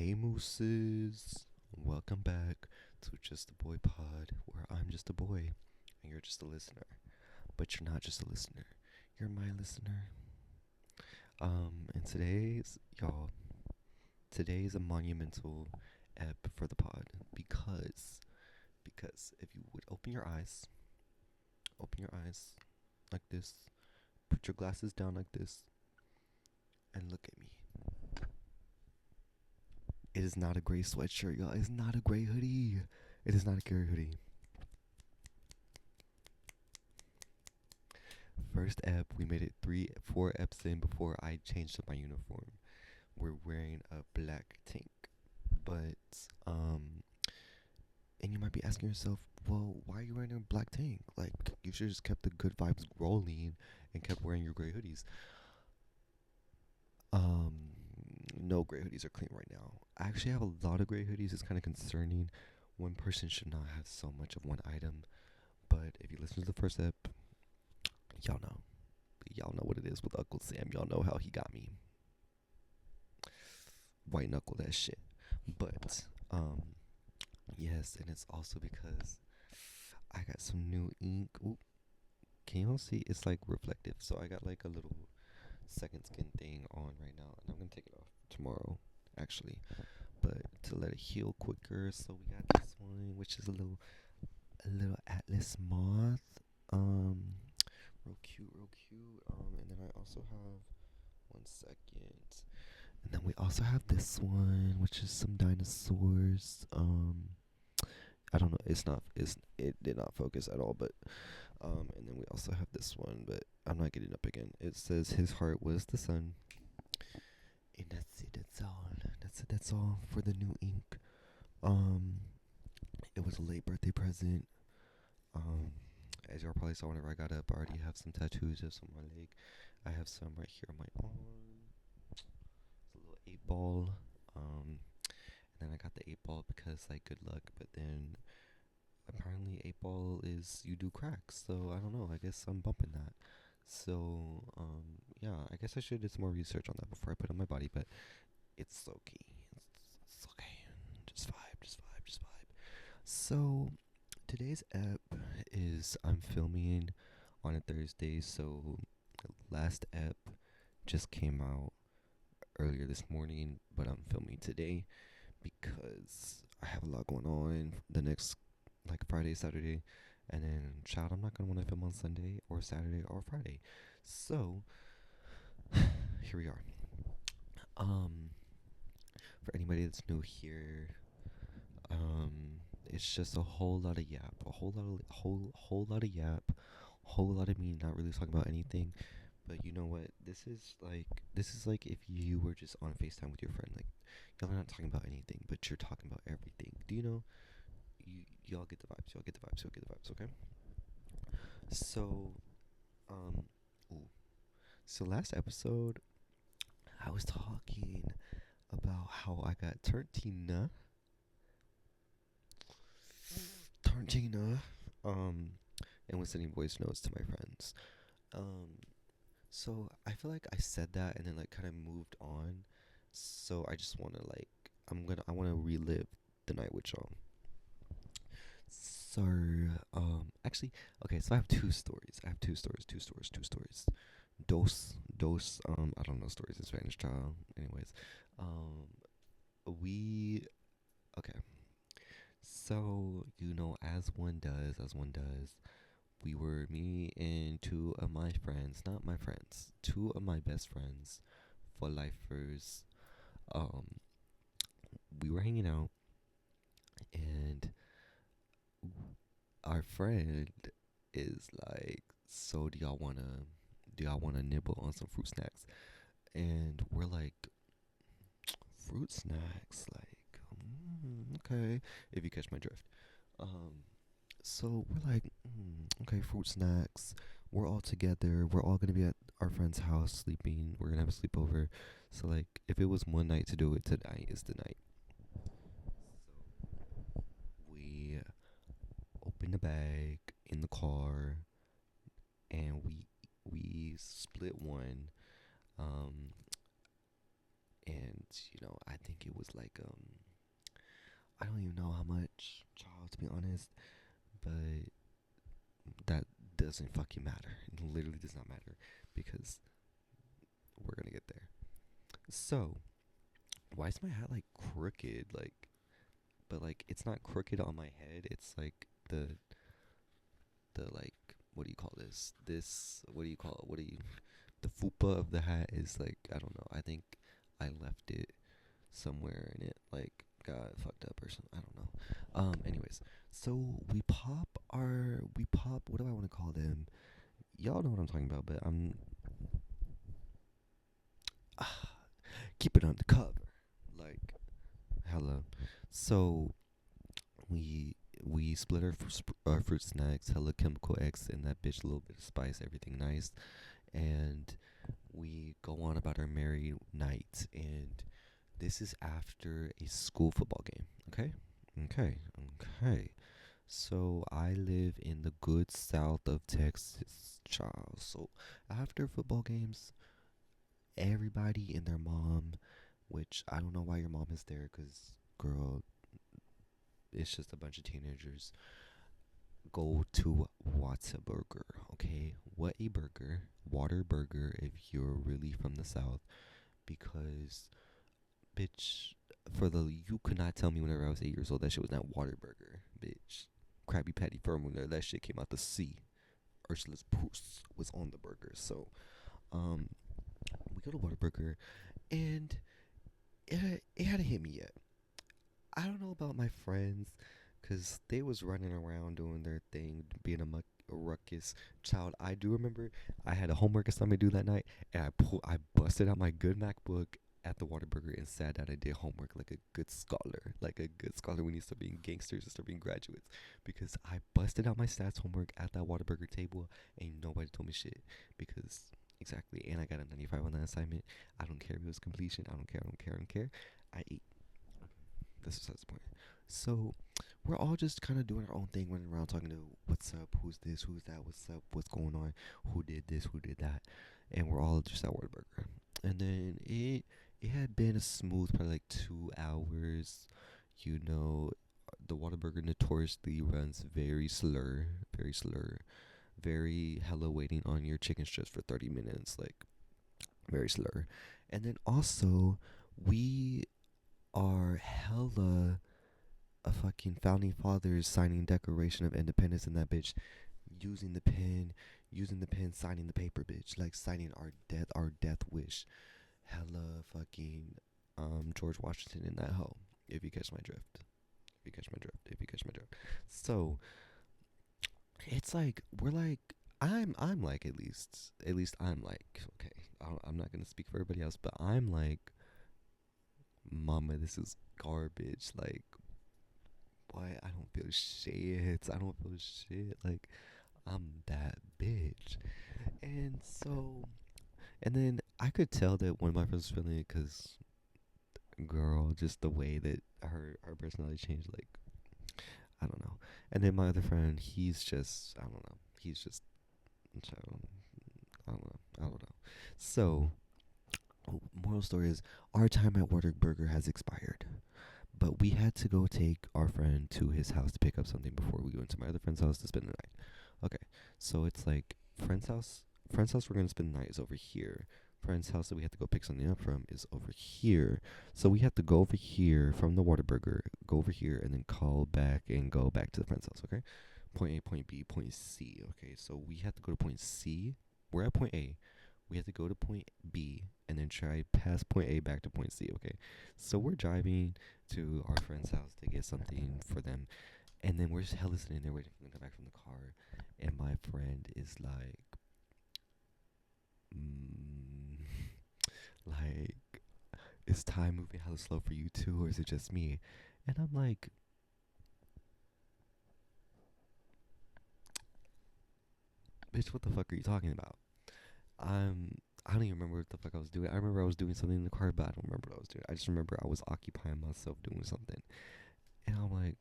Hey Mooses, welcome back to Just a Boy Pod, where I'm just a boy and you're just a listener. But you're not just a listener, you're my listener. And today's a monumental ep for the pod because if you would open your eyes like this, put your glasses down like this, and look at me. It is not a gray sweatshirt, y'all. It is not a gray hoodie. It is not a gray hoodie. First ep, we made it 4 eps in before I changed up my uniform. We're wearing a black tank, but and you might be asking yourself, well, why are you wearing a black tank? Like, you should just kept the good vibes rolling and kept wearing your gray hoodies. Um, no gray hoodies are clean right now. I actually have a lot of gray hoodies. It's kind of concerning. One person should not have so much of one item. But if you listen to the first ep, y'all know. Y'all know what it is with Uncle Sam. Y'all know how he got me. White knuckle that shit. But yes, and it's also because I got some new ink. Ooh, can you all see? It's like reflective. So I got like a little second skin thing on right now, and I'm gonna take it off tomorrow, actually. But to let it heal quicker, so we got this one, which is a little atlas moth. Um, real cute, real cute. And then I also have 1 second. And then we also have this one, which is some dinosaurs. I don't know. It did not focus at all. But and then we also have this one, but I'm not getting up again. It says his heart was the sun, and that's it. That's all. That's it. That's all for the new ink. Um, it was a late birthday present. Um, as y'all probably saw whenever I got up, I already have some tattoos just on my leg. I have some right here on my arm. It's a little 8 ball. And then I got the 8 ball because like good luck, but then apparently 8 ball is you do cracks. So I don't know. I guess I'm bumping that. So yeah, I guess I should do some more research on that before I put it on my body, but it's okay. It's okay. Just vibe, just vibe, just vibe. So today's ep is I'm filming on a Thursday, so last ep just came out earlier this morning, but I'm filming today because I have a lot going on the next like Friday, Saturday, and then child, I'm not gonna want to film on Sunday or Saturday or Friday. So here we are. Um, for anybody that's new here, it's just a whole lot of yap, a whole lot of yap, whole lot of me not really talking about anything. But you know what? This is like if you were just on FaceTime with your friend, like y'all are not talking about anything, but you're talking about everything. Do you know? Y'all get the vibes. Y'all get the vibes. Y'all get the vibes. Okay. So, um, ooh. So last episode, I was talking about how I got Tarntina, and was sending voice notes to my friends. Um, so I feel like I said that and then like kind of moved on. So I just want to like I want to relive the night with y'all. So actually, okay. So I have two stories. I have two stories. Dos. I don't know stories in Spanish, child. Anyways, um, we okay. So as one does, we were me and two of my friends, not my friends, two of my best friends for lifers. Um, we were hanging out, and our friend is like, "So do y'all wanna nibble on some fruit snacks?" And we're like, "Fruit snacks, like, okay." If you catch my drift. Um, So we're like, okay, fruit snacks. We're all together. We're all gonna be at our friend's house sleeping. We're gonna have a sleepover. So like, if it was one night to do it, tonight is the night. So we open the bag in the car, and we split one. Um, and I think it was like I don't even know how much, child, to be honest, but that doesn't fucking matter. It literally does not matter because we're gonna get there. So, why is my hat like crooked? Like, but like it's not crooked on my head. It's like the like, what do you call this? This, what do you call it? What do you The fupa of the hat is like, I don't know. I think I left it somewhere and it like got fucked up or something. I don't know. Anyways, so we pop, what do I want to call them? Y'all know what I'm talking about, but I'm keep it undercover. Like, hella. So we we split our fruit snacks, hella chemical X in that bitch, a little bit of spice, everything nice, and we go on about our merry night. And this is after a school football game. Okay, okay. So I live in the good south of Texas, child. So after football games, everybody and their mom, which I don't know why your mom is there, cause girl, it's just a bunch of teenagers, go to Whataburger. Okay, what a burger, Water Burger, if you're really from the south, because bitch, you could not tell me whenever I was 8 years old that shit was not Waterburger, bitch. Krabby Patty Firmware, that shit came out the sea. Ursula's Puss was on the burger. So, um, we go to Waterburger, and it hadn't hit me yet. I don't know about my friends, cause they was running around doing their thing, being a ruckus child. I do remember I had a homework assignment due that night, and I busted out my good MacBook at the Waterburger and sat down and did homework like a good scholar when you start being gangsters and start being graduates. Because I busted out my stats homework at that Waterburger table, and nobody told me shit. Because exactly, and I got a 95 on that assignment. I don't care if it was completion. I don't care. I don't care. I don't care. I ate. This is the point. So we're all just kind of doing our own thing, running around talking to what's up, who's this, who's that, what's up, what's going on, who did this, who did that, and we're all just at Whataburger. And then it had been a smooth probably like 2 hours. You know, the Whataburger notoriously runs very slur, very hella waiting on your chicken strips for 30 minutes, like very slur. And then also we are hella a fucking founding fathers signing Declaration of Independence in that bitch, using the pen, signing the paper, bitch, like signing our death wish. Hella fucking George Washington in that hoe. If you catch my drift. If you catch my drift. So it's like we're like I'm like at least I'm like okay. I'm not gonna speak for everybody else, but I'm like, mama, this is garbage. Like, why I don't feel shit. I don't feel shit. Like, I'm that bitch. And so, and then I could tell that one of my friends was feeling it because, girl, just the way that her personality changed. Like, I don't know. And then my other friend, he's just, I don't know. He's just, I don't know. I don't know. So, moral story is, our time at Whataburger has expired. But we had to go take our friend to his house to pick up something before we go into my other friend's house to spend the night. Okay, so it's like friend's house we're gonna spend the night is over here. Friend's house that we have to go pick something up from is over here. So we have to go over here from the Whataburger, go over here, and then call back and go back to the friend's house. Okay, point A, point B, point C. Okay, so we have to go to point C. We're at point A. We have to go to point B and then try past point A back to point C. Okay, so we're driving to our friend's house to get something for them, and then we're just hella sitting there waiting for them to come back from the car, and my friend is like, mm, like, is time moving hella slow for you too, or is it just me? And I'm like, bitch, what the fuck are you talking about? I don't even remember what the fuck I was doing. I remember I was doing something in the car, but I don't remember what I was doing. I just remember I was occupying myself doing something. And I'm like,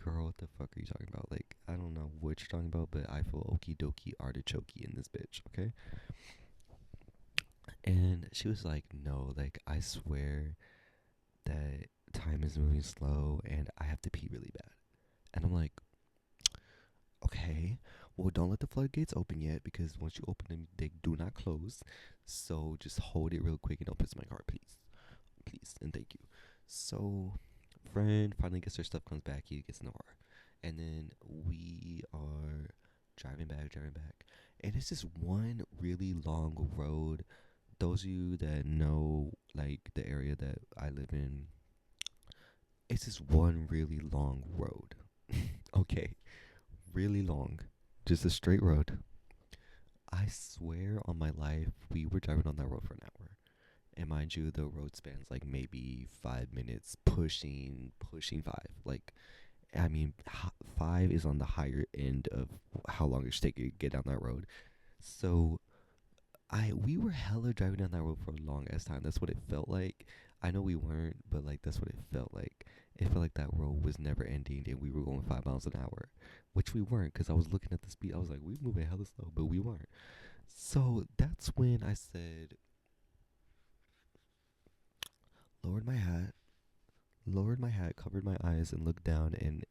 girl, what the fuck are you talking about? Like, I don't know what you're talking about, but I feel okie dokie artichokey in this bitch, okay? And she was like, no, like, I swear that time is moving slow and I have to pee really bad. And I'm like, okay, well, don't let the floodgates open yet because once you open them, they do not close. So just hold it real quick and don't piss my car, please. Please, and thank you. So, friend finally gets her stuff, comes back, he gets in the car. And then we are driving back. And it's just one really long road. Those of you that know, like, the area that I live in, it's just one really long road. Okay, really long. Just a straight road. I swear on my life, we were driving on that road for an hour. And mind you, the road spans like maybe 5 minutes, pushing five. Like, I mean, five is on the higher end of how long it should take you to get down that road. So we were hella driving down that road for a long ass time. That's what it felt like. I know we weren't, but like that's what it felt like. It felt like that road was never ending, and we were going 5 miles an hour, which we weren't. Cause I was looking at the speed. I was like, we moving hella slow, but we weren't. So that's when I said, lowered my hat, covered my eyes, and looked down, and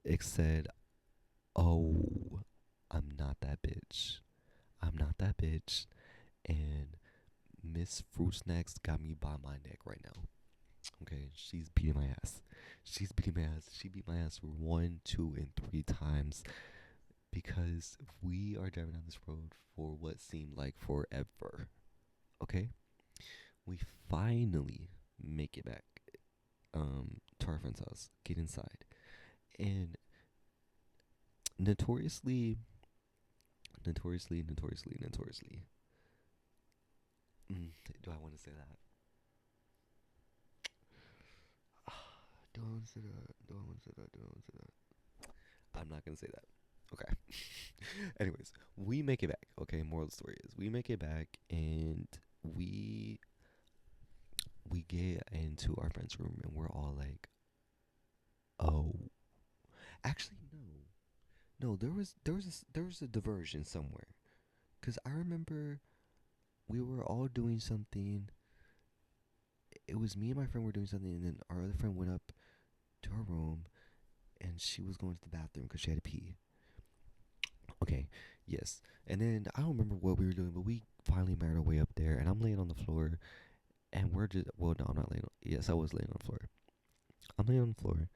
it said, "Oh, I'm not that bitch. I'm not that bitch." And Miss Fruit Snacks got me by my neck right now. Okay, she's beating my ass. She's beating my ass. She beat my ass 1, 2, and 3 times because we are driving down this road for what seemed like forever. Okay, we finally make it back to our friend's house, get inside, and notoriously, notoriously. Do I want to say that? Do I want to say that? Do I want to say that? Do I want to say that? I'm not gonna say that. Okay. Anyways, we make it back. Okay. Moral of the story is we make it back and we we get into our friend's room and we're all like, oh, actually no, there was a diversion somewhere because I remember we were all doing something. It was me and my friend were doing something, and then our other friend went up to her room, and she was going to the bathroom because she had to pee. Okay, yes. And then I don't remember what we were doing, but we finally made our way up there, and I'm laying on the floor, and we're just well, no, I'm not laying. Yes, I was laying on the floor. I'm laying on the floor,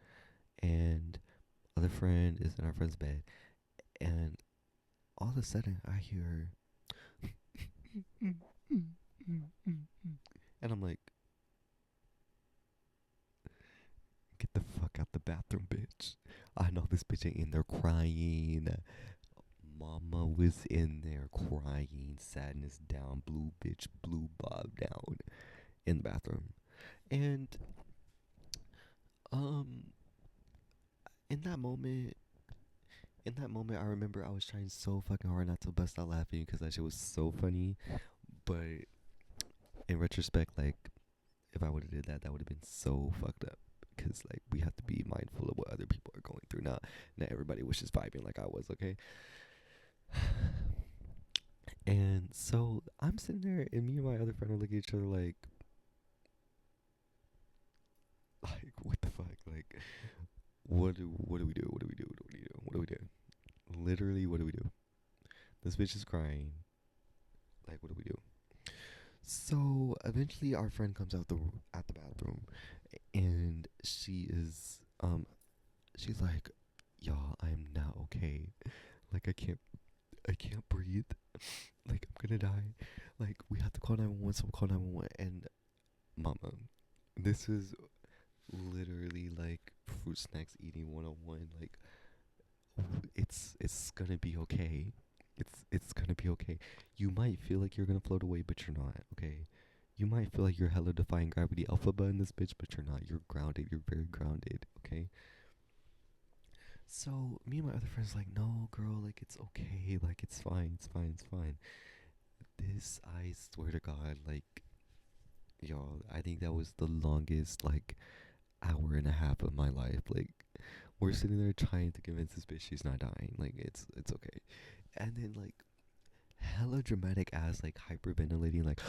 and other friend is in our friend's bed, and all of a sudden I hear, and I'm like, get the fuck out the bathroom, bitch. I know this bitch ain't in there crying. Mama was in there crying, sadness down, blue bitch, blue bob down in the bathroom. And um in that moment I remember I was trying so fucking hard not to bust out laughing because that shit was so funny. But in retrospect, like if I would have did that, that would have been so fucked up. Because like we have to be mindful of what other people are going through. Not everybody was just vibing like I was. Okay. And so I'm sitting there, and me and my other friend are looking at each other like what the fuck? Like, what do we do? What do we do? What do we do? What do we do? Literally, what do we do? This bitch is crying. Like, what do we do? So eventually, our friend comes out the bathroom, and she's like, y'all, I'm not okay. Like, I can't breathe. Like, I'm gonna die. Like, we have to call 911. So call 911. And mama, this is literally like fruit snacks eating 101. Like, it's gonna be okay. It's gonna be okay. You might feel like you're gonna float away, but you're not. Okay. You might feel like you're hella defying gravity alpha in this bitch, but you're not. You're grounded. You're very grounded. Okay. So me and my other friends like, no, girl, like it's okay. Like it's fine. It's fine. It's fine. This, I swear to God, like y'all, I think that was the longest like hour and a half of my life. Like we're sitting there trying to convince this bitch she's not dying. Like it's okay. And then like hella dramatic ass, like hyperventilating, like,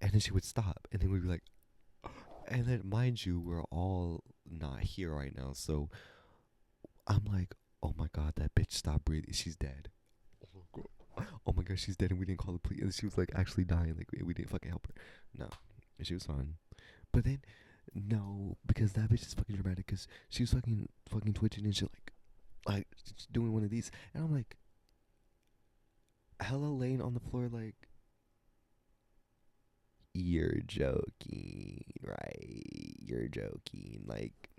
and then she would stop, and then we'd be like, and then mind you, we're all not here right now, so I'm like, oh my god, that bitch stopped breathing, she's dead. Oh my god, she's dead, and we didn't call the police, and she was like actually dying, like we didn't fucking help her. No, and she was fine. But then, no, because that bitch is fucking dramatic, because she was fucking twitching and shit, like doing one of these, and I'm like, hella laying on the floor, like, you're joking, right? You're joking. Like,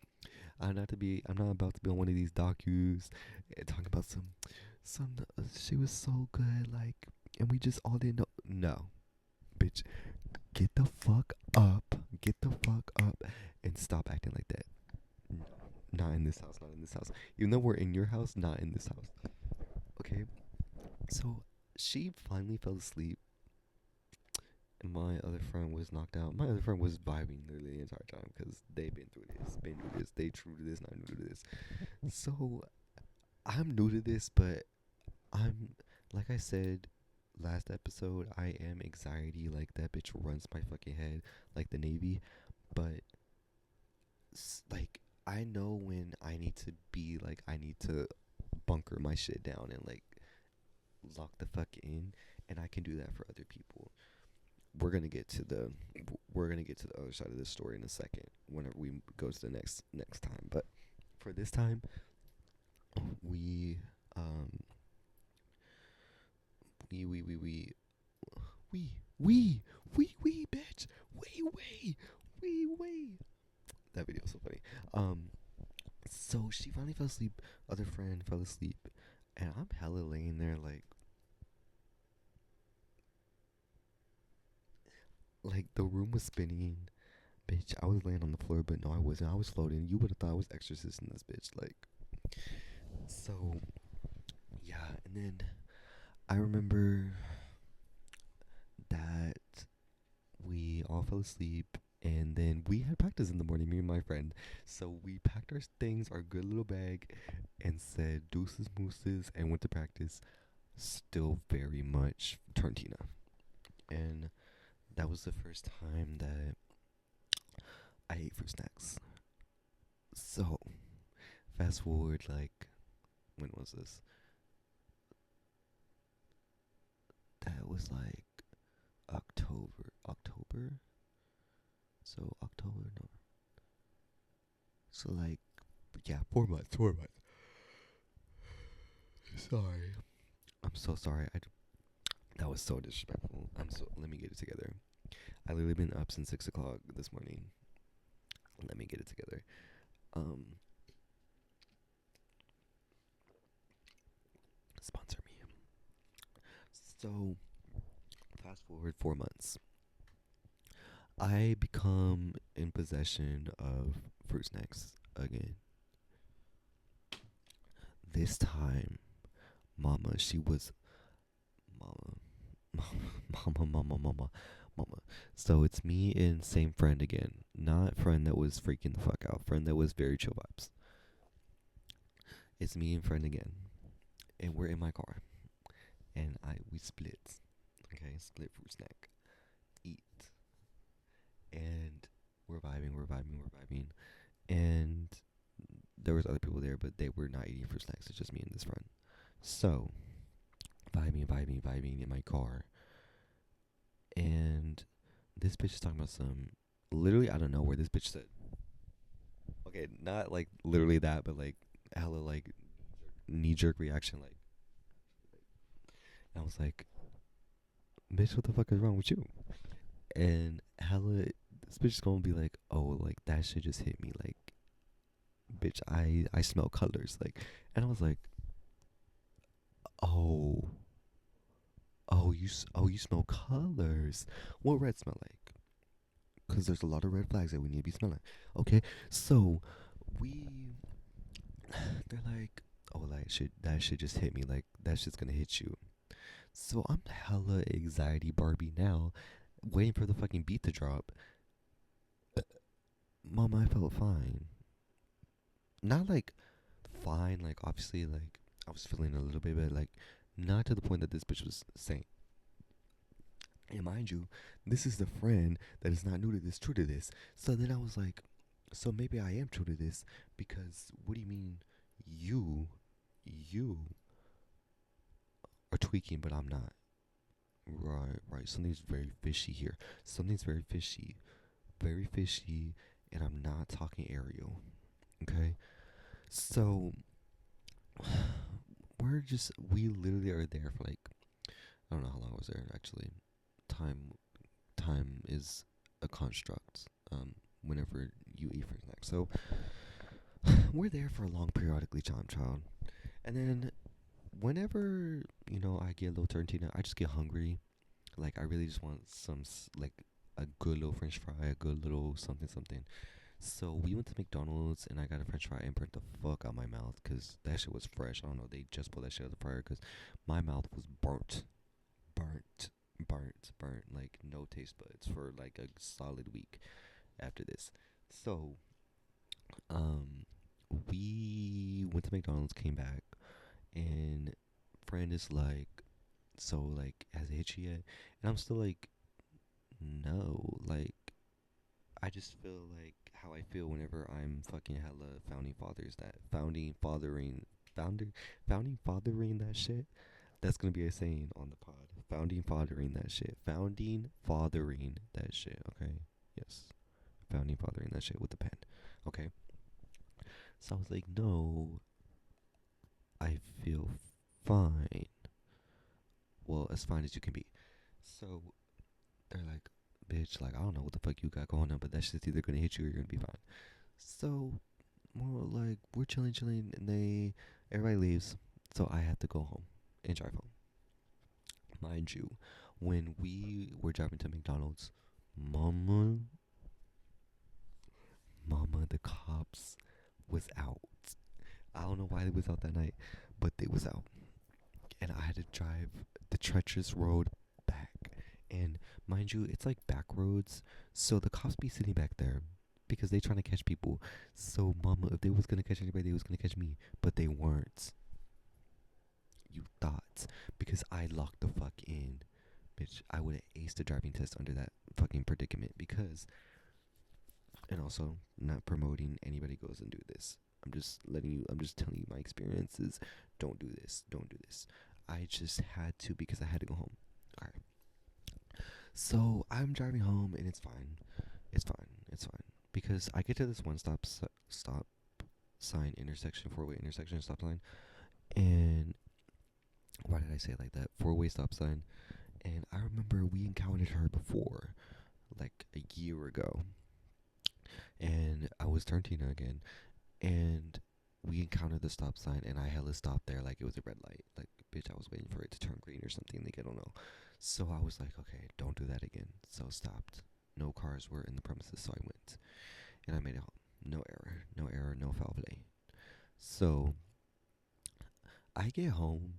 I'm not about to be on one of these docus and talking about some. She was so good, like, and we just all didn't know. No, bitch, get the fuck up, and stop acting like that. Not in this house, not in this house. Even though we're in your house, not in this house. Okay, so she finally fell asleep and my other friend was knocked out. My other friend was vibing literally the entire time because they've been through this, they true to this, not new to this. So I'm new to this, but I'm, like I said last episode, I am anxiety. Like that bitch runs my fucking head like the Navy. But like I know when I need to be like I need to bunker my shit down and like lock the fuck in, and I can do that for other people. We're gonna get to the other side of this story in a second whenever we go to the next time. But for this time, we um we we we we we we bitch we that video's so funny. So she finally fell asleep. Other friend fell asleep, and I'm hella laying there like the room was spinning. Bitch, I was laying on the floor, but no, I wasn't. I was floating. You would have thought I was exorcisting this bitch. Like, so, yeah. And then I remember that we all fell asleep, and then we had practice in the morning, me and my friend. So we packed our things, our good little bag, and said deuces mooses, and went to practice. Still very much Tarntina. And that was the first time that I ate fruit snacks. So, fast forward, like, when was this? That was like October. So October, no. So like, yeah, 4 months. 4 months. Sorry. I'm so sorry. That was so disrespectful. Let me get it together. I literally been up since 6 o'clock this morning. Let me get it together. Um, Sponsor me. So fast forward 4 months. I become in possession of fruit snacks again. This time, Mama, she was Mama, Mama. So it's me and same friend again. Not friend that was freaking the fuck out. Friend that was very chill vibes. It's me and friend again, and we're in my car, and we split. Okay, split fruit snack, eat, and we're vibing, and there was other people there, but they were not eating fruit snacks. It's just me and this friend. So vibing in my car, and this bitch is talking about some literally I don't know where this bitch said. Okay, not like literally that, but like hella like knee jerk reaction. Like, and I was like, bitch, what the fuck is wrong with you? And hella, this bitch is gonna be like, oh, like that shit just hit me. Like, bitch, I smell colors. Like, and I was like, oh, you smell colors. What red smell like? Because there's a lot of red flags that we need to be smelling. Okay, so we, they're like, oh, that shit just hit me. Like that shit's gonna hit you. So I'm hella anxiety Barbie now, waiting for the fucking beat to drop. Mama, I felt fine. Not like fine, like obviously like I was feeling a little bit, but like Not to the point that this bitch was saying. And mind you, this is the friend that is not new to this, true to this. So then I was like, so maybe I am true to this because what do you mean you are tweaking, but I'm not? Right, right. Something's very fishy here. Something's very fishy, and I'm not talking Ariel. Okay, so we literally are there for like I don't know how long I was there actually. Time time is a construct. Whenever you eat for snacks, so we're there for a long periodically time, child. And then whenever I get a little Tarantino, I just get hungry. Like I really just want like a good little French fry, a good little something something. So we went to McDonald's and I got a French fry and burnt the fuck out my mouth because that shit was fresh. I don't know, they just pulled that shit out of the fryer because my mouth was burnt, burnt. Like no taste buds for like a solid week after this. So um, we went to McDonald's, came back, and friend is like, so like, has it hit you yet? And I'm still like, no, like I just feel like how I feel whenever I'm fucking hella founder founding fathering that shit. That's gonna be a saying on the pod. Founding fathering that shit. Founding fathering that shit. Okay. Yes. Founding fathering that shit with the pen. Okay. So I was like, no, I feel fine. Well, as fine as you can be. So they're like, bitch, like I don't know what the fuck you got going on, but that shit's either gonna hit you or you're gonna be fine. So more like we're chilling, and everybody leaves. So I have to go home and drive home. Mind you, when we were driving to McDonald's, mama, the cops was out. I don't know why they was out that night, but they was out, and I had to drive the treacherous road back. And mind you, it's like back roads, so the cops be sitting back there because they trying to catch people. So mama, if they was gonna catch anybody, they was gonna catch me, but they weren't. You thought because I locked the fuck in, bitch. I would have aced the driving test under that fucking predicament because, and also not promoting anybody goes and do this. I'm just telling you my experiences. Don't do this. Don't do this. I just had to because I had to go home. All right. So I'm driving home and it's fine. It's fine. It's fine because I get to this one stop sign intersection, four-way intersection stop sign, and why did I say it like that? Four-way stop sign. And I remember we encountered her before, like a year ago, and I was Tarantino again, and we encountered the stop sign, and I hella stopped there like it was a red light. Like, bitch, I was waiting for it to turn green or something. Like, I don't know. So I was like, okay, don't do that again. So stopped. No cars were in the premises, so I went, and I made it home. No error, no foul play. So I get home,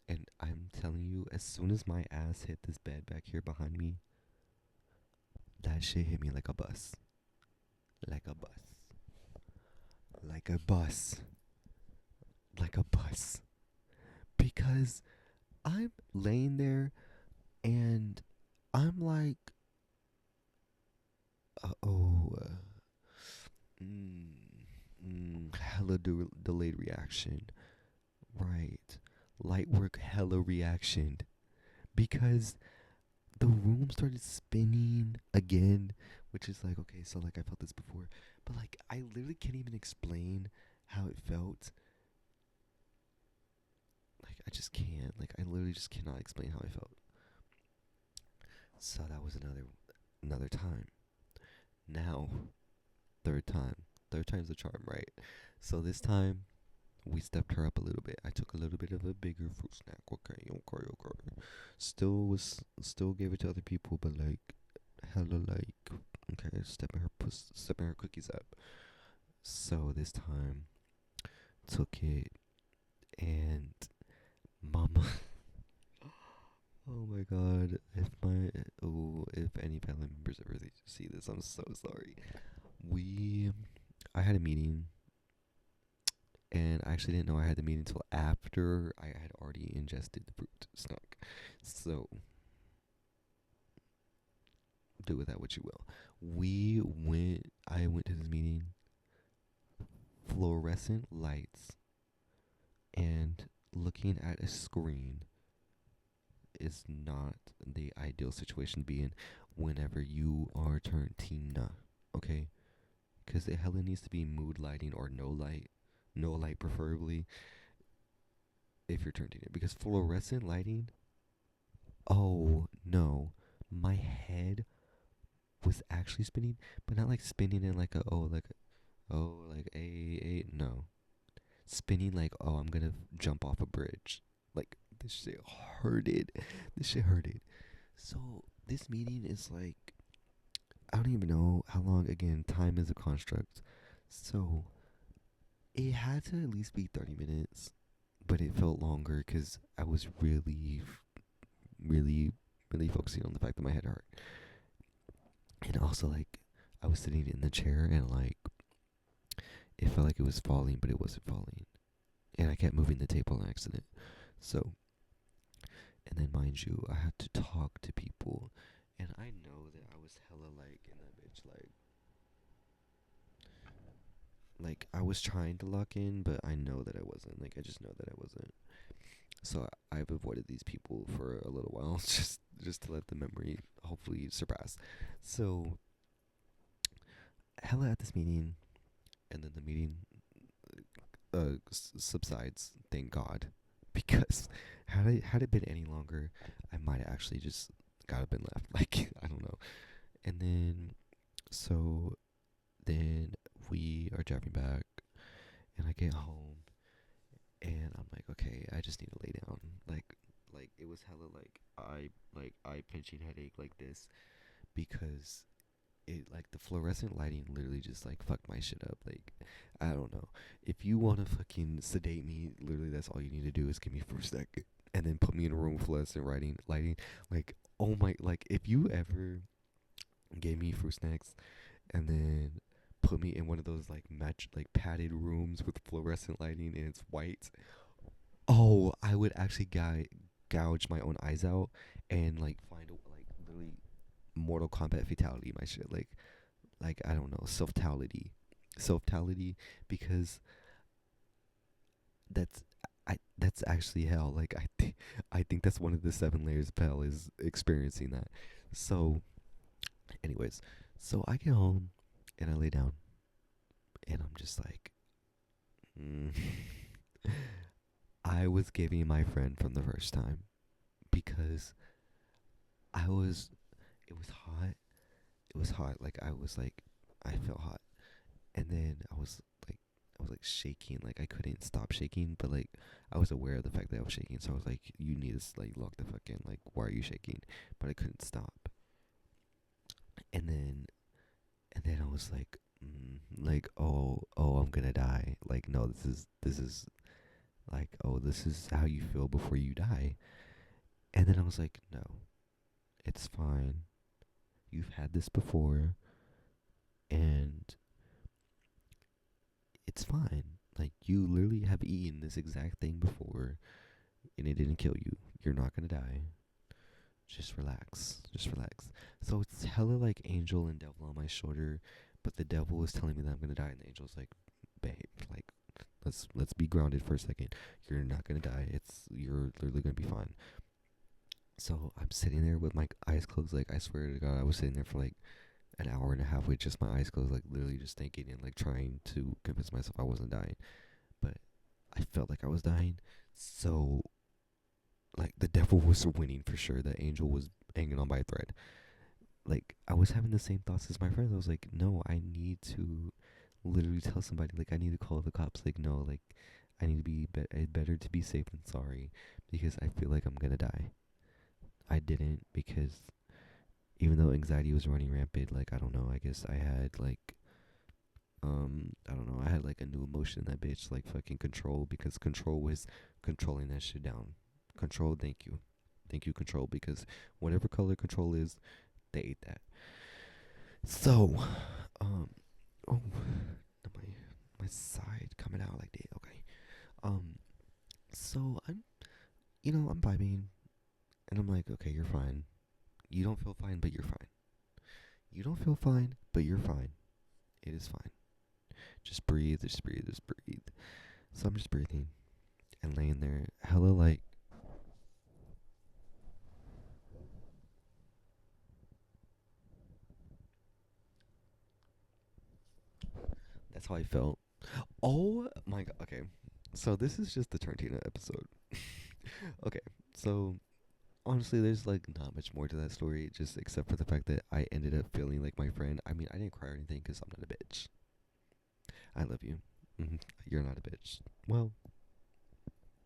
and I'm telling you, as soon as my ass hit this bed back here behind me, that shit hit me like a bus. Like a bus. Like a bus. Like a bus. Because I'm laying there and I'm like, oh, hella delayed reaction. Right. Light work, hella reaction. Because the room started spinning again, which is like, okay, so like I felt this before, but like I literally can't even explain how it felt. Like I just can't. Like I literally just cannot explain how I felt. So that was another time. Now, third time. Third time's the charm, right? So this time we stepped her up a little bit. I took a little bit of a bigger fruit snack. Okay. Still gave it to other people, but like hella like okay, stepping her cookies up. So this time took it and mama. Oh my god! If any family members ever see this, I'm so sorry. I had a meeting, and actually didn't know I had the meeting until after I had already ingested the fruit snack. So do with that what you will. I went to this meeting, fluorescent lights, and looking at a screen is not the ideal situation to be in whenever you are turned teen, okay? Because it hella needs to be mood lighting or no light preferably if you're turned teen. Because fluorescent lighting, oh no, my head was actually spinning, but not like spinning in like a like a no, spinning like I'm gonna jump off a bridge. Like this shit hurted. This shit hurted. So this meeting is like I don't even know how long. Again, time is a construct. So it had to at least be 30 minutes, but it felt longer because I was really, really focusing on the fact that my head hurt, and also like I was sitting in the chair and like it felt like it was falling, but it wasn't falling, and I kept moving the table on accident. So, and then mind you, I had to talk to people, and I know that I was hella like in that bitch like I was trying to lock in, but I know that I wasn't. Like I just know that I wasn't. So I've avoided these people for a little while, just to let the memory hopefully surpass. So hella at this meeting, and then the meeting subsides. Thank God, because had it been any longer, I might have actually just gotta been left. Like I don't know. And then so then we are driving back, and I get home, and I'm like, okay, I just need to lay down. Like it was hella like eye pinching headache like this because it like the fluorescent lighting literally just like fucked my shit up. Like I don't know. If you wanna fucking sedate me, literally that's all you need to do is give me first sec and then put me in a room with fluorescent lighting. Like oh my, like if you ever gave me fruit snacks and then put me in one of those like padded rooms with fluorescent lighting and it's white, oh I would actually gouge my own eyes out and like find a like literally Mortal Kombat fatality my shit, like I don't know, self-tality, because that's that's actually hell. Like I think that's one of the seven layers of hell is experiencing that. So anyways, so I get home and I lay down and I'm just like mm. I was giving my friend from the first time because I was it was hot. It was hot. Like I was like I felt hot. And then I was like shaking, like I couldn't stop shaking, but like I was aware of the fact that I was shaking, so I was like, you need to like lock the fuck in, like why are you shaking? But I couldn't stop. And then I was like oh I'm gonna die. Like no, this is like oh this is how you feel before you die. And then I was like no, it's fine. You've had this before, and it's fine. Like you literally have eaten this exact thing before and it didn't kill you. You're not gonna die. Just relax. Just relax. So it's hella like angel and devil on my shoulder, but the devil was telling me that I'm gonna die and the angel's like, babe, like let's be grounded for a second. You're not gonna die. You're literally gonna be fine. So I'm sitting there with my eyes closed, like I swear to God, I was sitting there for like an hour and a half with just my eyes closed, like literally just thinking and like trying to convince myself I wasn't dying. But I felt like I was dying. So like the devil was winning for sure. The angel was hanging on by a thread. Like I was having the same thoughts as my friends. I was like, no, I need to literally tell somebody. Like I need to call the cops. Like no, like I need to better to be safe than sorry because I feel like I'm gonna die. I didn't because even though anxiety was running rampant, like I don't know. I guess I had like I don't know. I had like a new emotion in that bitch, like fucking control, because control was controlling that shit down. Control, thank you, control, because whatever color control is, they ate that. So, um, oh, my side coming out like that. Okay. So I'm vibing, and I'm like, okay, you're fine. You don't feel fine, but you're fine. You don't feel fine, but you're fine. It is fine. Just breathe, just breathe, just breathe. So I'm just breathing and laying there, hella like, that's how I felt. Oh my god, okay. So this is just the Tarantino episode. Okay, so honestly, there's like not much more to that story, just except for the fact that I ended up feeling like my friend. I mean, I didn't cry or anything because I'm not a bitch. I love you. You're not a bitch. Well,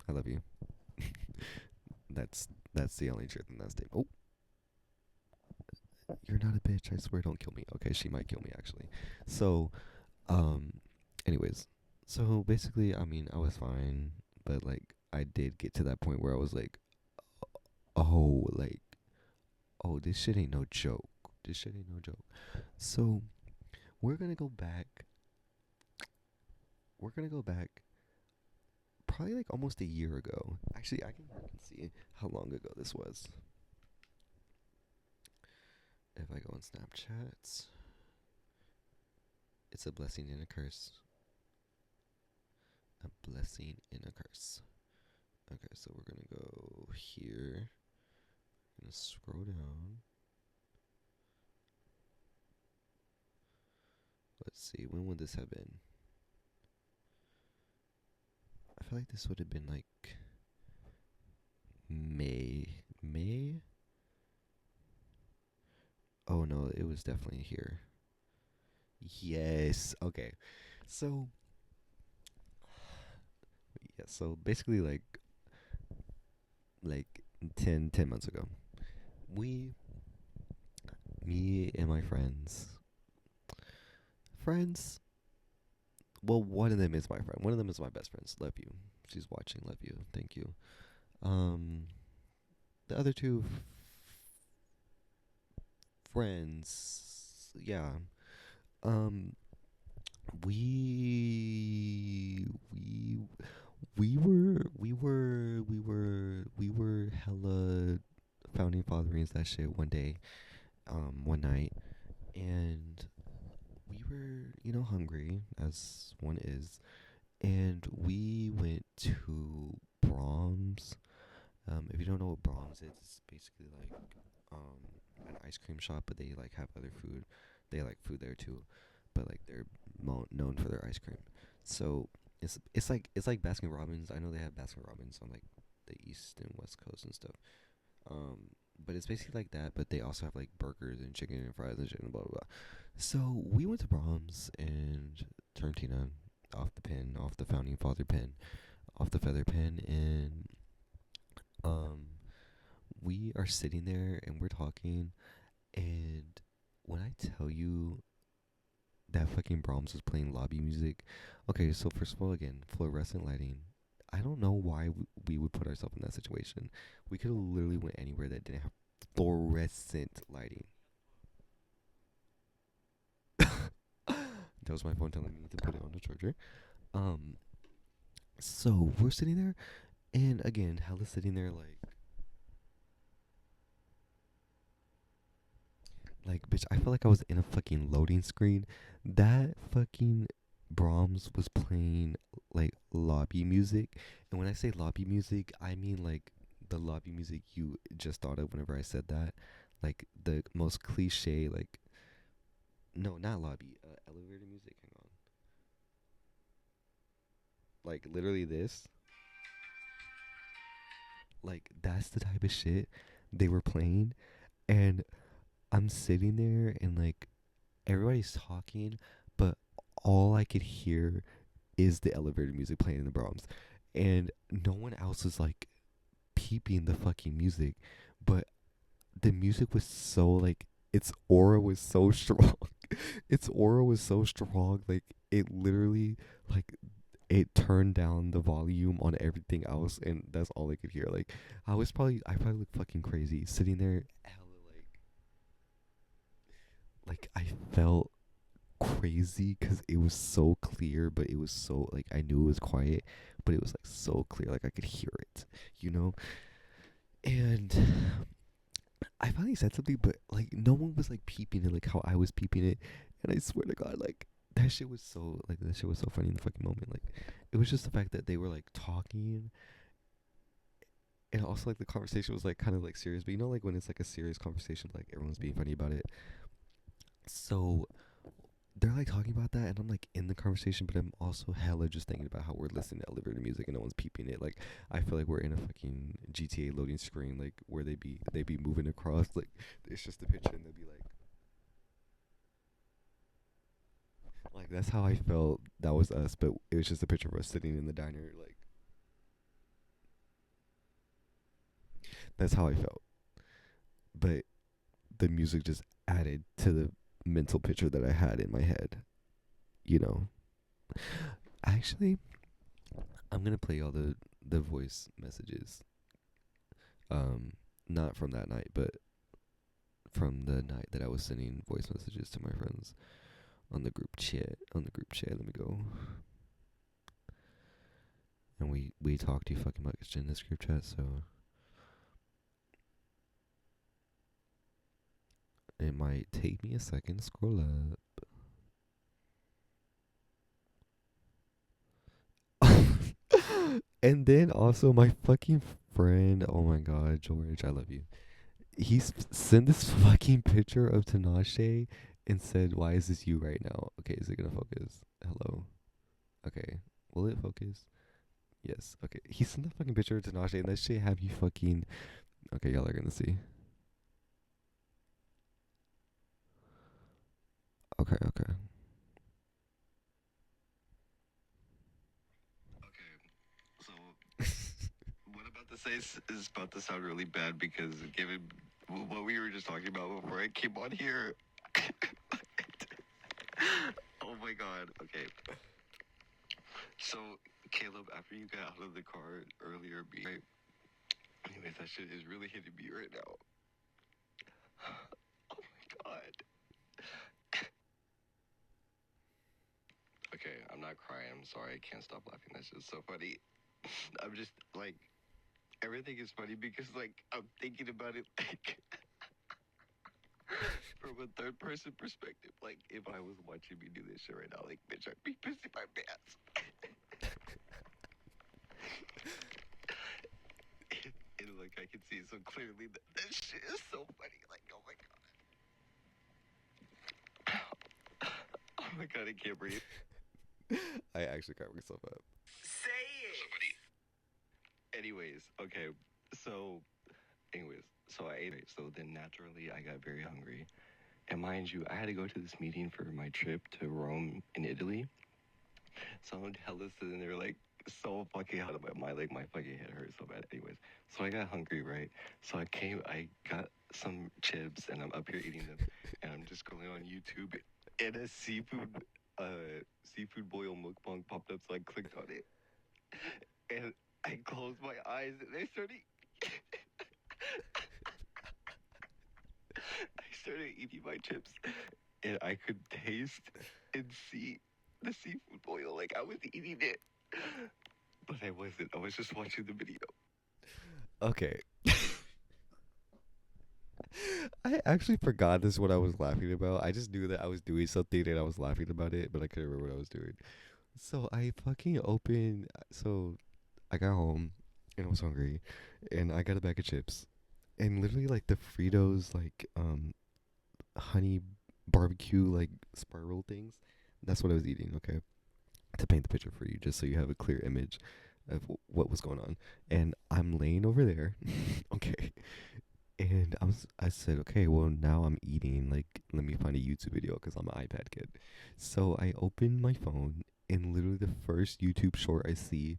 I love you. That's the only truth in that statement. Oh, you're not a bitch. I swear, don't kill me. Okay, she might kill me actually. So, um, anyways, so basically, I mean, I was fine, but like, I did get to that point where I was like, oh, like, oh, this shit ain't no joke. This shit ain't no joke. So we're gonna go back. We're gonna go back probably like almost a year ago. Actually, I can see how long ago this was. If I go on Snapchat, it's a blessing and a curse. A blessing and a curse. Okay, so we're gonna go here. Gonna scroll down. Let's see, when would this have been? I feel like this would have been like May. May? Oh no, it was definitely here. Yes. Okay. So yeah, so basically like 10 months ago. We Me and my friends, well, one of them is my friend. One of them is my best friends. Love you. She's watching. Love you. Thank you. Um the other two friends, yeah. Um we we were hella founding fatherings that shit one day, one night, and we were, hungry as one is, and we went to Brahms. If you don't know what Brahms is, it's basically like an ice cream shop, but they like have other food. They like food there too, but like they're known for their ice cream. So it's like Baskin Robbins. I know they have Baskin Robbins on like the east and west coast and stuff. Um, but it's basically like that. But they also have like burgers and chicken and fries and shit and blah blah blah. So we went to Brahms and Tarantino off the founding father pen, off the feather pen, and um, we are sitting there and we're talking, and when I tell you that fucking Brahms was playing lobby music. Okay, so first of all, again, fluorescent lighting. I don't know why we would put ourselves in that situation. We could have literally went anywhere that didn't have fluorescent lighting. That was my phone telling me to put it on the charger. Um, so we're sitting there, and again, Hella's sitting there like, bitch, I felt like I was in a fucking loading screen. That fucking Brahms was playing like lobby music. And when I say lobby music, I mean like the lobby music you just thought of whenever I said that. Like the most cliche, like, no, not lobby, elevator music. Hang on. Like literally this. Like that's the type of shit they were playing. And I'm sitting there and like everybody's talking, but all I could hear is the elevator music playing in the Brahms, and no one else is like peeping the fucking music, but the music was so like its aura was so strong. Its aura was so strong, like it literally like it turned down the volume on everything else, and that's all I could hear. Like I probably looked fucking crazy sitting there, hella like I felt crazy because it was so clear, but it was so like I knew it was quiet, but it was like so clear, like I could hear it, you know. And I finally said something, but like no one was like peeping it like how I was peeping it, and I swear to God, like that shit was so funny in the fucking moment. Like it was just the fact that they were like talking, and also like the conversation was like kind of like serious, but you know like when it's like a serious conversation, like everyone's being funny about it. So they're like talking about that, and I'm like in the conversation, but I'm also hella just thinking about how we're listening to elevator music and no one's peeping it. Like I feel like we're in a fucking GTA loading screen, like where they be moving across, like it's just a picture, and they'll be like that's how I felt. That was us, but it was just a picture of us sitting in the diner. Like that's how I felt, but the music just added to the mental picture that I had in my head. You know, actually, I'm gonna play all the voice messages. Um, not from that night, but from the night that I was sending voice messages to my friends on the group chat. On the group chat, let me go. And we talked too fucking much in this group chat, so it might take me a second to scroll up. And then also my fucking friend, oh my god, George, I love you. Sent this fucking picture of Tinashe and said, "Why is this you right now?" Okay, is it gonna focus? Hello. Okay, will it focus? Yes. Okay. He sent the fucking picture of Tinashe, and that shit have you fucking. Okay, y'all are gonna see. Okay. Okay. Okay, so what I'm about to say is about to sound really bad because given what we were just talking about before I came on here. Oh my god. Okay. So, Caleb, after you got out of the car earlier, right? Anyways, that shit is really hitting me right now. Oh my god. Okay, I'm not crying. I'm sorry. I can't stop laughing. That's just so funny. I'm just like everything is funny because like I'm thinking about it like from a third person perspective. Like if I was watching me do this shit right now, like bitch, I'd be pissing my pants. And like I can see it so clearly that shit is so funny. Like oh my god, oh my god, I can't breathe. I actually got myself up. Say it. So funny. Anyways, okay, so so I ate it. So then naturally I got very hungry. And mind you, I had to go to this meeting for my trip to Rome in Italy. So I'm hella sitting there like so fucking hot. My fucking head hurt so bad. Anyways, so I got hungry, right? So I got some chips and I'm up here eating them, and I'm just going on YouTube, and a seafood boil mukbang popped up, so I clicked on it, and I closed my eyes and I started. I started eating my chips, and I could taste and see the seafood boil like I was eating it. But I wasn't. I was just watching the video. Okay. I actually forgot this is what I was laughing about. I just knew that I was doing something and I was laughing about it, but I couldn't remember what I was doing. So I fucking opened. So I got home and I was hungry, and I got a bag of chips, and literally like the Fritos like honey barbecue like spiral things. That's what I was eating. Okay, to paint the picture for you, just so you have a clear image of what was going on. And I'm laying over there, okay. And I said, okay, well now I'm eating. Like, let me find a YouTube video because I'm an iPad kid. So I opened my phone, and literally the first YouTube short I see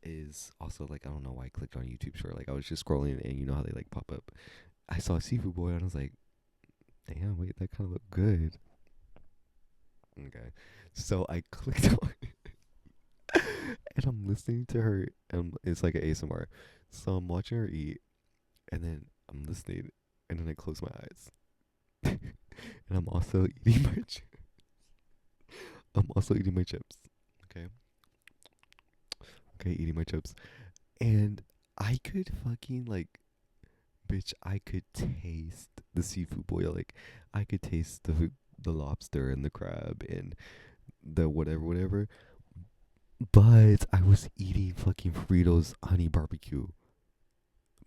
is also like I don't know why I clicked on YouTube short. Like I was just scrolling, and you know how they like pop up. I saw a seafood boy, and I was like, damn, wait, that kind of looked good. Okay, so I clicked on and I'm listening to her, and it's like an ASMR. So I'm watching her eat, and then I'm listening, and then I close my eyes, and I'm also eating my chips. I'm also eating my chips. Okay. Okay, eating my chips. And I could fucking like, bitch, I could taste the seafood boil. Like, I could taste the lobster and the crab and the whatever, whatever. But I was eating fucking Fritos honey barbecue.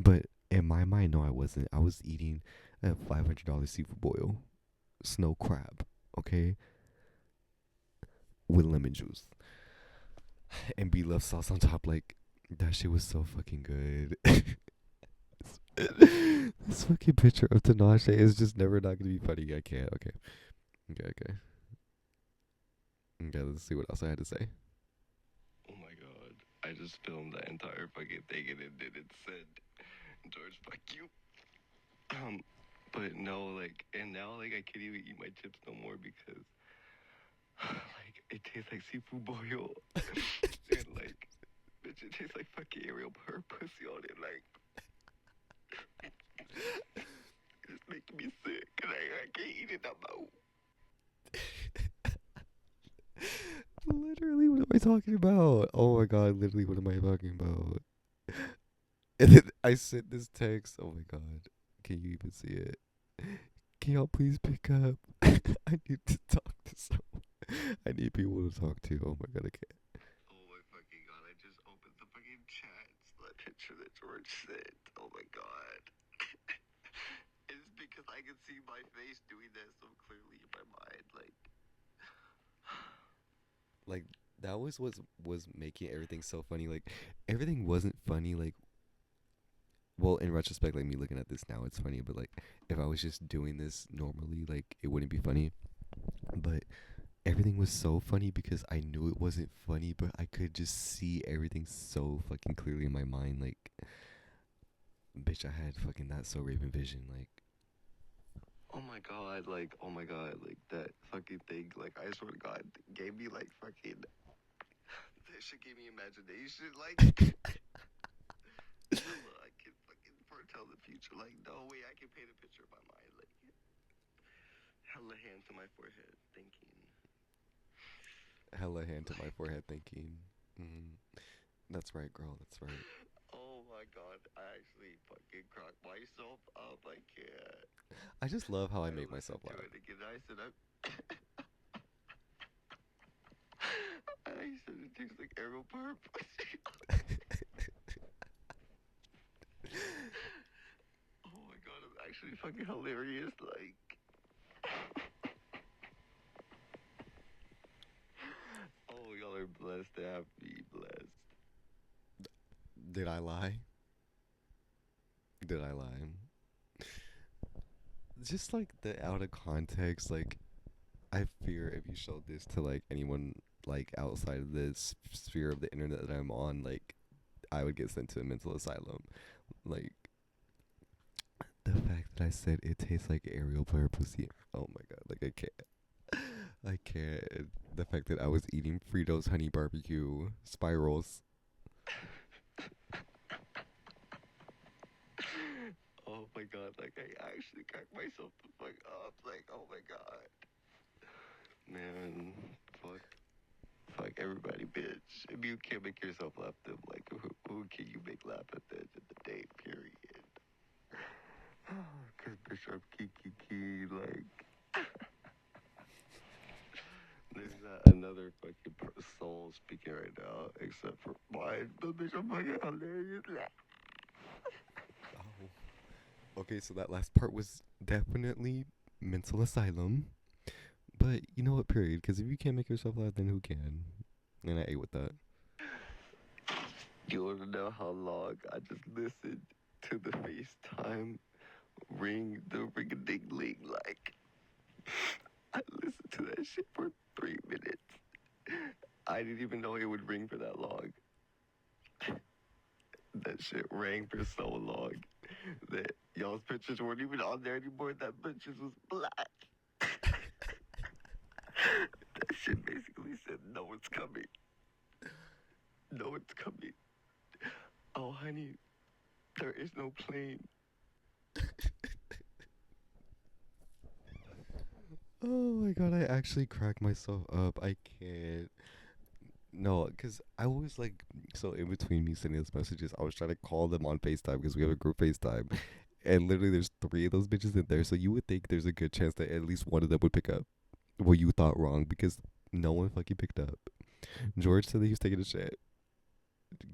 But in my mind, no, I wasn't. I was eating a $500 seafood boil, snow crab, okay, with lemon juice and beef love sauce on top. Like, that shit was so fucking good. This fucking picture of Tinashe is just never not gonna be funny. I can't. Okay. Okay. Okay. Okay. Let's see what else I had to say. Oh my god. I just filmed that entire fucking thing and it said, George, fuck you. But no, like, and now, like, I can't even eat my chips no more because, like, it tastes like seafood boil. And, like, bitch, it tastes like fucking Ariel her pussy on it. Like, it's making me sick. And I can't eat it no more. Literally, what am I talking about? Oh my god, literally, what am I talking about? And then I sent this text. Oh my god, can you even see it? Can y'all please pick up? I need to talk to someone. I need people to talk to. Oh my god, I can't. Oh my fucking god, I just opened the fucking chat. That picture that George sent. Oh my god. It's because I can see my face doing that so clearly in my mind. Like, that was making everything so funny. Like, everything wasn't funny. Like, well, in retrospect, like me looking at this now, it's funny. But like, if I was just doing this normally, like it wouldn't be funny. But everything was so funny because I knew it wasn't funny, but I could just see everything so fucking clearly in my mind. Like, bitch, I had fucking that so Raven vision. Like, oh my god, like that fucking thing, like I swear to God, gave me like fucking, that shit gave me imagination, like, hella, I can fucking foretell the future, like, no way I can paint a picture in my mind, like, hella hand to my forehead, thinking, hella hand to my like, forehead, thinking, mm, "That's right, girl. That's right." oh my god, I actually fucking cracked myself up, I can't. I just love how I I make myself listened to laugh. it again, I said, I said it tastes like arrow burp. Oh my god, it's actually fucking hilarious. Like, oh, y'all are blessed to have me blessed. Did I lie? Did I lie? Just like the out of context, like I fear if you showed this to like anyone like outside of this sphere of the internet that I'm on, like I would get sent to a mental asylum. Like the fact that I said it tastes like Ariel player pussy. Oh my god, like I can't. I can't. The fact that I was eating Fritos honey barbecue spirals. Oh my god, like, I actually cracked myself the fuck up. Like, oh my god. Man, fuck. Fuck everybody, bitch. If you can't make yourself laugh, then, like, who can you make laugh at the end of the day, period? Cause Bishop Kiki, like, there's not another fucking soul speaking right now, except for mine. But Bishop fucking hilarious. Oh. Okay, so that last part was definitely mental asylum. But you know what, period? Because if you can't make yourself laugh, then who can? And I ate with that. You wanna know how long I just listened to the FaceTime ring, the ring a ding ling, like, I listened to that shit for 3 minutes. I didn't even know it would ring for that long. That shit rang for so long that y'all's pictures weren't even on there anymore. That pictures was black. That shit basically said, no one's coming. No one's coming. Oh, honey, there is no plane. Oh my god, I actually crack myself up. I can't. No, because I always like, so in between me sending those messages, I was trying to call them on FaceTime because we have a group FaceTime. And literally, there's three of those bitches in there. So you would think there's a good chance that at least one of them would pick up what you thought wrong because no one fucking picked up. George said that he was taking a shit.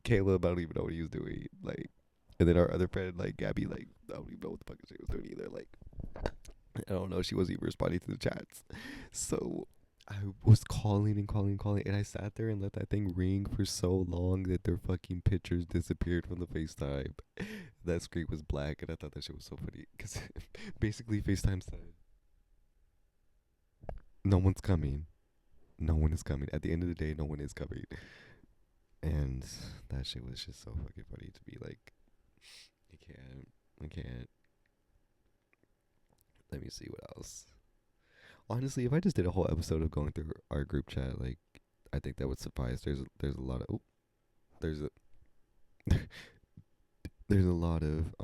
Caleb, I don't even know what he was doing. Like, and then our other friend, like Gabby, like, I don't even know what the fuck she was doing either. Like, I don't know. She wasn't even responding to the chats. So I was calling and calling and calling, and I sat there and let that thing ring for so long that their fucking pictures disappeared from the FaceTime. That screen was black, and I thought that shit was so funny because basically FaceTime said, "No one's coming. No one is coming." At the end of the day, no one is coming, and that shit was just so fucking funny to be like, I can't, I can't. Let me see what else. Honestly, if I just did a whole episode of going through our group chat, like I think that would suffice. There's a lot of there's a there's a lot of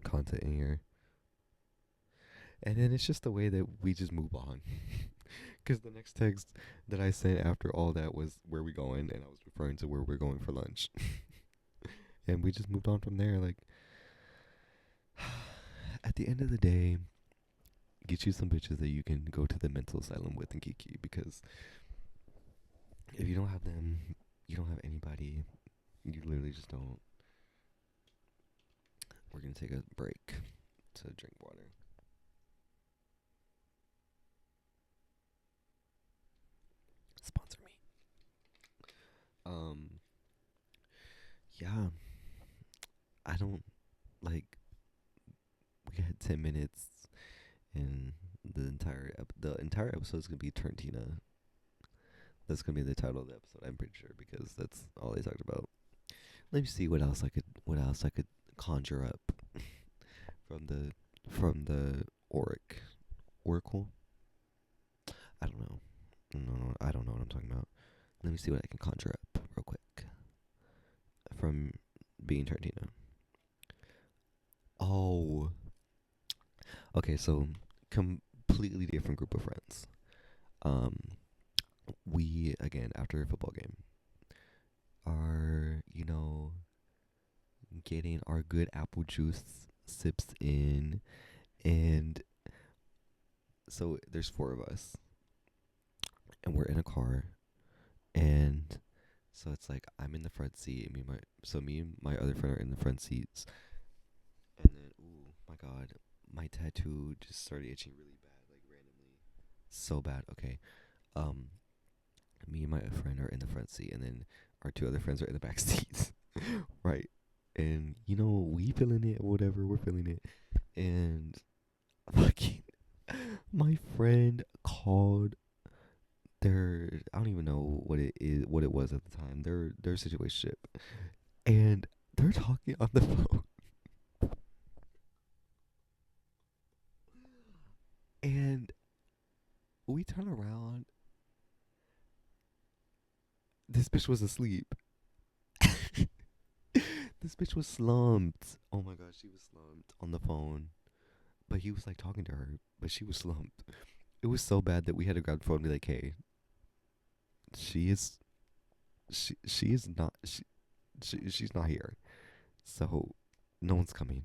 content in here, and then it's just the way that we just move on. Because the next text that I sent after all that was where we going, and I was referring to where we're going for lunch, and we just moved on from there. Like at the end of the day, get you some bitches that you can go to the mental asylum with and kiki because if you don't have them, you don't have anybody. You literally just don't. We're gonna take a break to drink water. Sponsor me. Um, yeah, I don't like. We had 10 minutes, and the entire episode is gonna be Tarantina. That's gonna be the title of the episode. I'm pretty sure because that's all they talked about. Let me see what else I could conjure up from the oracle. I don't know. No, I don't know what I'm talking about. Let me see what I can conjure up real quick from being Tarantino. Oh, okay. So completely different group of friends. Um, we again after a football game are getting our good apple juice sips in, and so there's four of us, and we're in a car, and so it's like I'm in the front seat, and me and my other friend are in the front seats, and then ooh my god, my tattoo just started itching really bad, like randomly, so bad. Okay, um, me and my friend are in the front seat, and then our two other friends are in the back seats, right? And we feeling it, or whatever, we're feeling it, and fucking my friend called their I don't even know what it was at the time, their situationship, and they're talking on the phone, and we turn around, this bitch was asleep. This bitch was slumped. Oh my god, she was slumped on the phone, but he was like talking to her, but she was slumped. It was so bad that we had to grab the phone and be like, hey, she is she is not she's not here, so no one's coming.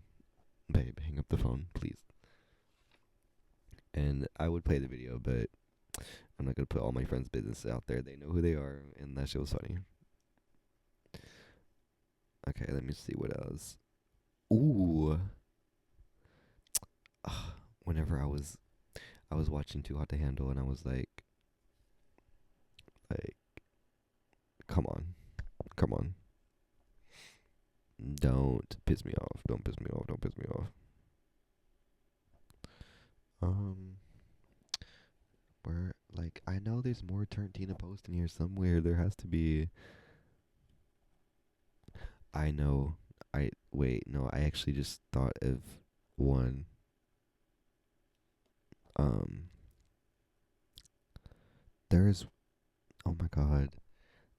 Babe, hang up the phone, please. And I would play the video, but I'm not gonna put all my friends' business out there. They know who they are, and that shit was funny. Okay, let me see what else. Ooh, whenever I was watching Too Hot to Handle, and I was like, come on, come on, don't piss me off, don't piss me off, don't piss me off. Um, where like I know there's more Tarantino posts in here somewhere. There has to be. I know. I wait. No, I actually just thought of one. Um, there's. Oh my god.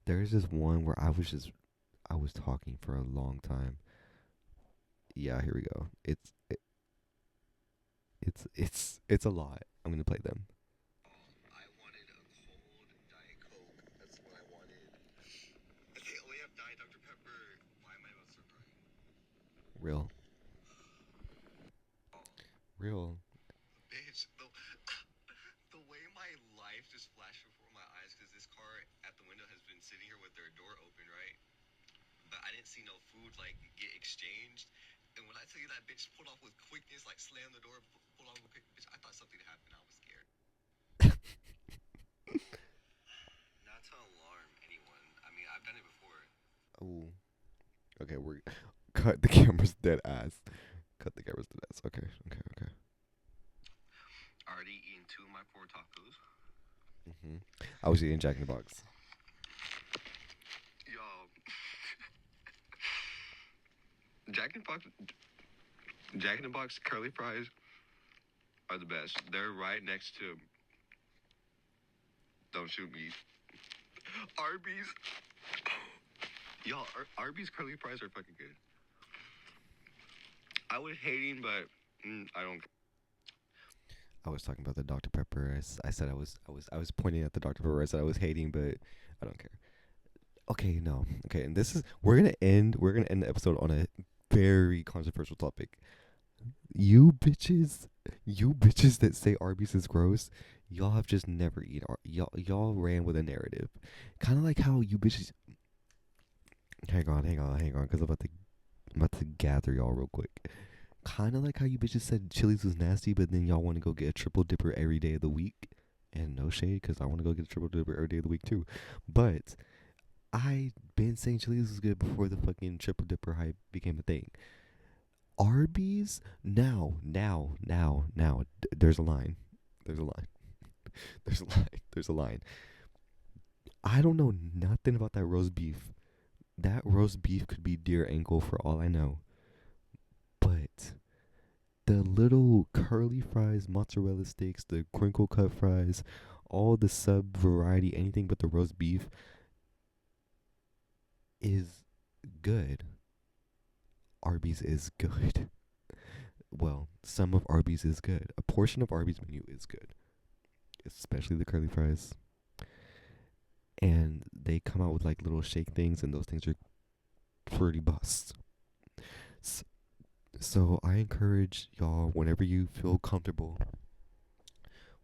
There's this one where I was talking for a long time. Yeah, here we go. It's a lot. I'm gonna play them. I wanted a cold Diet Coke. That's what I wanted. They only have Diet Dr. Pepper. Why am I about to start crying? Real, Oh, real. bitch. The way my life just flashed before my eyes because this car at the window has been sitting here with their door open, right? But I didn't see no food like get exchanged. And when I tell you that bitch pulled off with quickness, like slammed the door, pulled off with quickness, bitch, I thought something happened. I was scared. Not to alarm anyone. I mean, I've done it before. Oh, okay. We're cut the camera's dead ass. Cut the camera's dead ass. Okay, okay, okay. Already eaten 2 of my 4 tacos. I was eating Jack in the Box. Yo, Jack in the Box, Jack in the Box curly fries are the best. They're right next to. Don't shoot me. Arby's. Y'all, Arby's curly fries are fucking good. I was hating, but I don't. I was talking about the Dr Pepper. I said I was pointing at the Dr Pepper. I said I was hating, but I don't care. Okay, no. Okay, and this is we're gonna end the episode on a very controversial topic. You bitches that say Arby's is gross, y'all have just never eaten. Y'all ran with a narrative, kind of like how you bitches. Hang on, because I'm about to gather y'all real quick. Kind of like how you bitches said Chili's was nasty, but then y'all want to go get a triple dipper every day of the week. And no shade, because I want to go get a triple dipper every day of the week too. But I been saying Chili's was good before the fucking triple dipper hype became a thing. Arby's now. There's a line. There's a line. There's a line. There's a line. I don't know nothing about that roast beef. That roast beef could be deer ankle for all I know. But the little curly fries, mozzarella sticks, the crinkle cut fries, all the sub variety, anything but the roast beef is good. Arby's is good. Well, some of Arby's is good. A portion of Arby's menu is good, especially the curly fries. And they come out with like little shake things, and those things are pretty bust. So I encourage y'all, whenever you feel comfortable,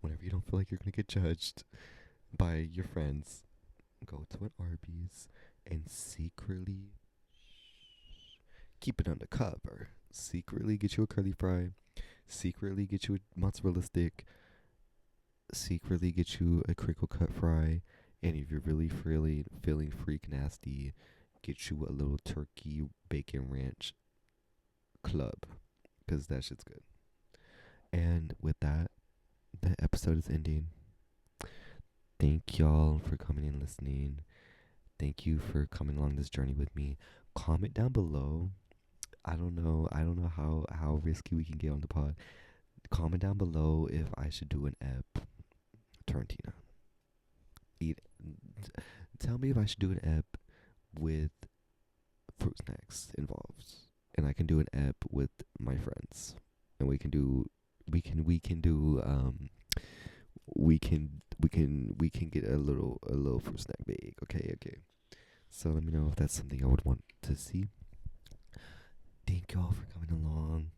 whenever you don't feel like you're gonna get judged by your friends, go to an Arby's and secretly keep it undercover. Secretly get you a curly fry. Secretly get you a mozzarella stick. Secretly get you a crinkle cut fry. And if you're really feeling freak nasty, get you a little turkey bacon ranch club. Because that shit's good. And with that, the episode is ending. Thank y'all for coming and listening. Thank you for coming along this journey with me. Comment down below. I don't know how risky we can get on the pod. Comment down below if I should do an ep. Tarantino. Tell me if I should do an ep with fruit snacks involved, and I can do an ep with my friends, and we can do we can get a little fruit snack bag. Okay. So let me know if that's something I would want to see. Thank y'all for coming along.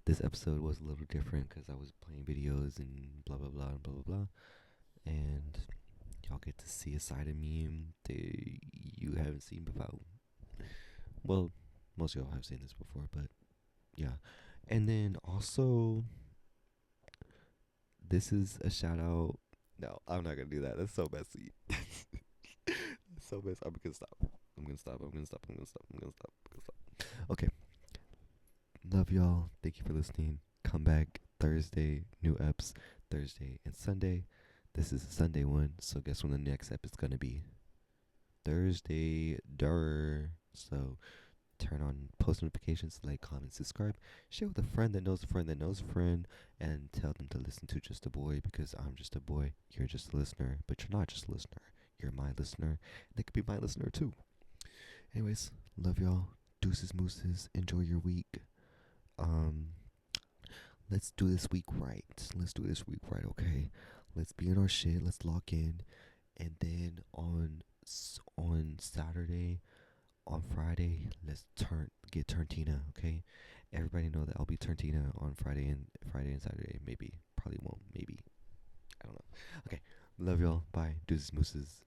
This episode was a little different because I was playing videos and blah blah blah and blah blah blah, and y'all get to see a side of me that you haven't seen before. Well, most of y'all have seen this before, but yeah. And then also, this is a shout out. No, I'm not gonna do that. That's so messy. That's so messy. I'm gonna stop. Okay. Love y'all. Thank you for listening. Come back Thursday. New eps Thursday and Sunday. This is a Sunday one, so guess when the next ep is gonna be? Thursday. So turn on post notifications, like, comment, subscribe, share with a friend that knows a friend that knows a friend, and tell them to listen to Just a Boy, because I'm just a boy. You're just a listener, but you're not just a listener. You're my listener. They could be my listener too. Anyways, love y'all. Deuces mooses. Enjoy your week. let's do this week right. Let's do this week right, okay? Let's be in our shit. Let's lock in, and then on Saturday, on Friday, let's get Turntina, okay? Everybody know that I'll be Turntina on Friday and Saturday. Maybe, probably won't. Maybe, I don't know. Okay, love y'all. Bye. Deuces mooses.